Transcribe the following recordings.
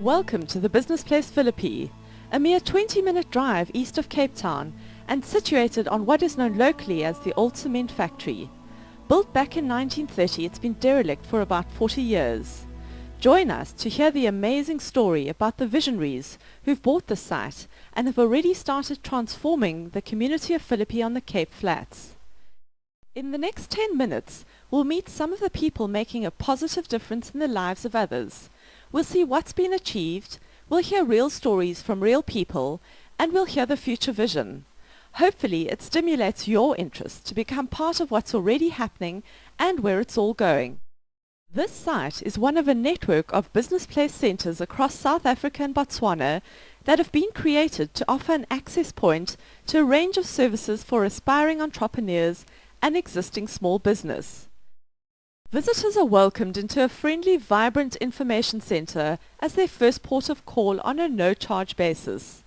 Welcome to the business place Philippi, a mere 20-minute drive east of Cape Town and situated on what is known locally as the Old Cement Factory. Built back in 1930, it's been derelict for about 40 years. Join us to hear the amazing story about the visionaries who've bought the site and have already started transforming the community of Philippi on the Cape Flats. In the next 10 minutes, we'll meet some of the people making a positive difference in the lives of others. We'll see what's been achieved, we'll hear real stories from real people, and we'll hear the future vision. Hopefully it stimulates your interest to become part of what's already happening and where it's all going. This site is one of a network of business place centres across South Africa and Botswana that have been created to offer an access point to a range of services for aspiring entrepreneurs and existing small business. Visitors are welcomed into a friendly, vibrant information centre as their first port of call on a no-charge basis.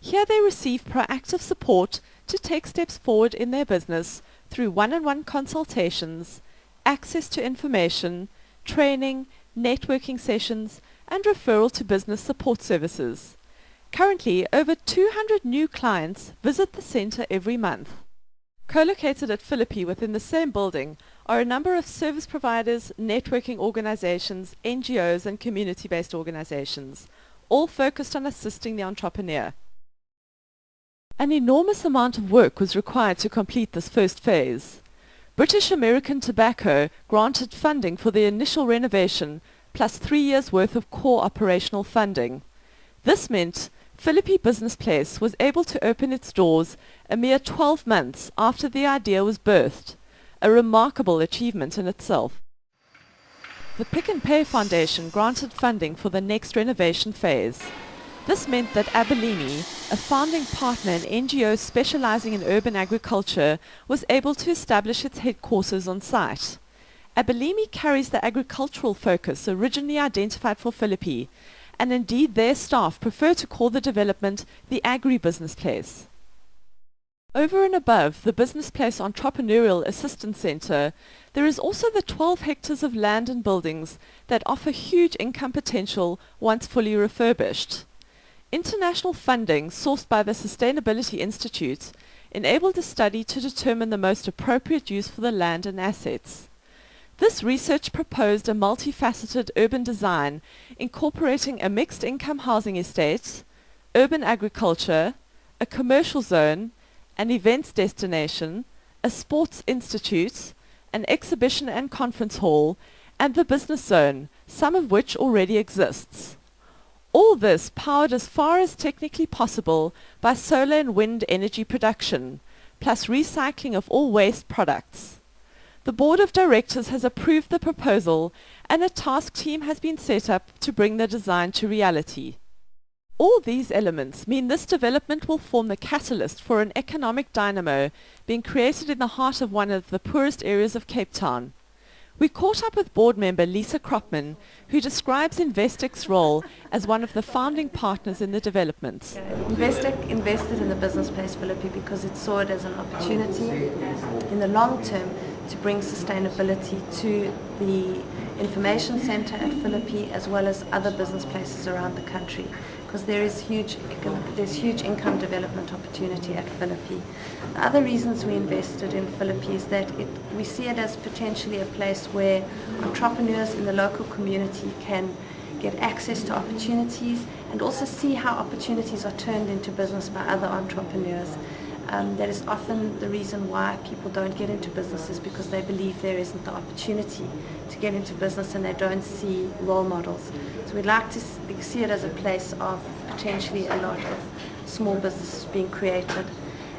Here they receive proactive support to take steps forward in their business through one-on-one consultations, access to information, training, networking sessions, and referral to business support services. Currently, over 200 new clients visit the centre every month. Co-located at Philippi within the same building are a number of service providers, networking organizations, NGOs and community-based organizations, all focused on assisting the entrepreneur. An enormous amount of work was required to complete this first phase. British American Tobacco granted funding for the initial renovation plus 3 years' worth of core operational funding. This meant Philippi Business Place was able to open its doors a mere 12 months after the idea was birthed, a remarkable achievement in itself. The Pick and Pay Foundation granted funding for the next renovation phase. This meant that Abelimi, a founding partner in NGO specializing in urban agriculture, was able to establish its headquarters on site. Abelimi carries the agricultural focus originally identified for Philippi, and indeed their staff prefer to call the development the Agri-Business Place. Over and above the Business Place Entrepreneurial Assistance Centre, there is also the 12 hectares of land and buildings that offer huge income potential once fully refurbished. International funding sourced by the Sustainability Institute enabled a study to determine the most appropriate use for the land and assets. This research proposed a multifaceted urban design incorporating a mixed-income housing estate, urban agriculture, a commercial zone, an events destination, a sports institute, an exhibition and conference hall, and the business zone, some of which already exists. All this powered as far as technically possible by solar and wind energy production, plus recycling of all waste products. The Board of Directors has approved the proposal and a task team has been set up to bring the design to reality. All these elements mean this development will form the catalyst for an economic dynamo being created in the heart of one of the poorest areas of Cape Town. We caught up with board member Lisa Kropman, who describes Investec's role as one of the founding partners in the development. Investec invested in the business place Philippi because it saw it as an opportunity in the long term to bring sustainability to the information centre at Philippi as well as other business places around the country, because there's huge income development opportunity at Philippi. The other reasons we invested in Philippi is that we see it as potentially a place where entrepreneurs in the local community can get access to opportunities and also see how opportunities are turned into business by other entrepreneurs. That is often the reason why people don't get into businesses, because they believe there isn't the opportunity to get into business and they don't see role models. So we'd like to see it as a place of potentially a lot of small businesses being created.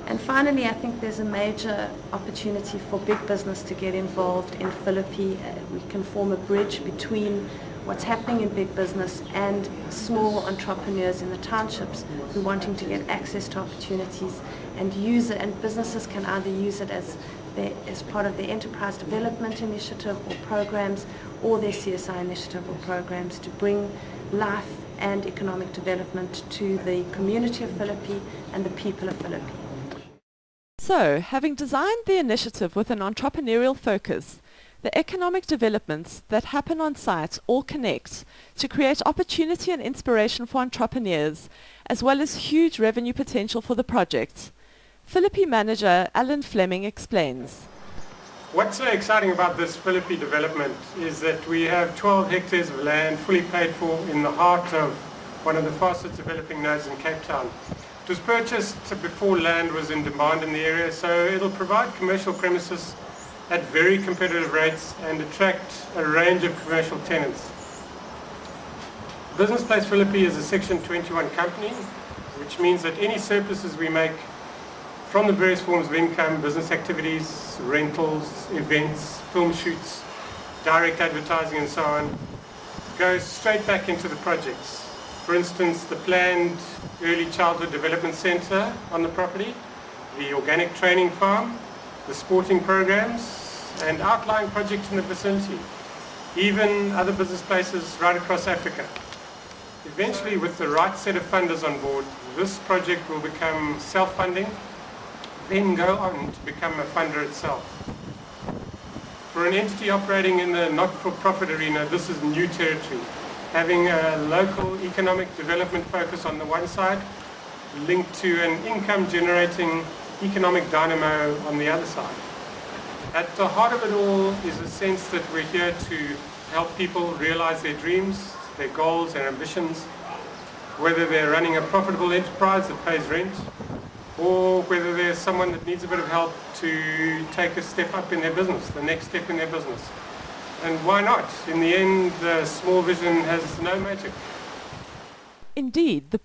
And finally, I think there's a major opportunity for big business to get involved in Philippi. We can form a bridge between what's happening in big business and small entrepreneurs in the townships who are wanting to get access to opportunities and use it, and businesses can either use it as part of their enterprise development initiative or programs, or their CSI initiative or programs to bring life and economic development to the community of Philippi and the people of Philippi. So, having designed the initiative with an entrepreneurial focus, The economic developments that happen on site all connect to create opportunity and inspiration for entrepreneurs, as well as huge revenue potential for the project. Philippi manager Alan Fleming explains. What's so exciting about this Philippi development is that we have 12 hectares of land fully paid for in the heart of one of the fastest developing nodes in Cape Town. It was purchased before land was in demand in the area, so it'll provide commercial premises at very competitive rates and attract a range of commercial tenants. Business Place Philippi is a Section 21 company, which means that any surpluses we make from the various forms of income, business activities, rentals, events, film shoots, direct advertising and so on, goes straight back into the projects. For instance, the planned early childhood development centre on the property, the organic training farm, the sporting programs and outlying projects in the vicinity, even other business places right across Africa. Eventually, with the right set of funders on board, this project will become self-funding, then go on to become a funder itself. For an entity operating in the not-for-profit arena, this is new territory, having a local economic development focus on the one side, linked to an income-generating economic dynamo on the other side. At the heart of it all is a sense that we're here to help people realize their dreams, their goals, their ambitions, whether they're running a profitable enterprise that pays rent, or whether there's someone that needs a bit of help to take a step up in their business, the next step in their business. And why not? In the end, the small vision has no magic. Indeed, the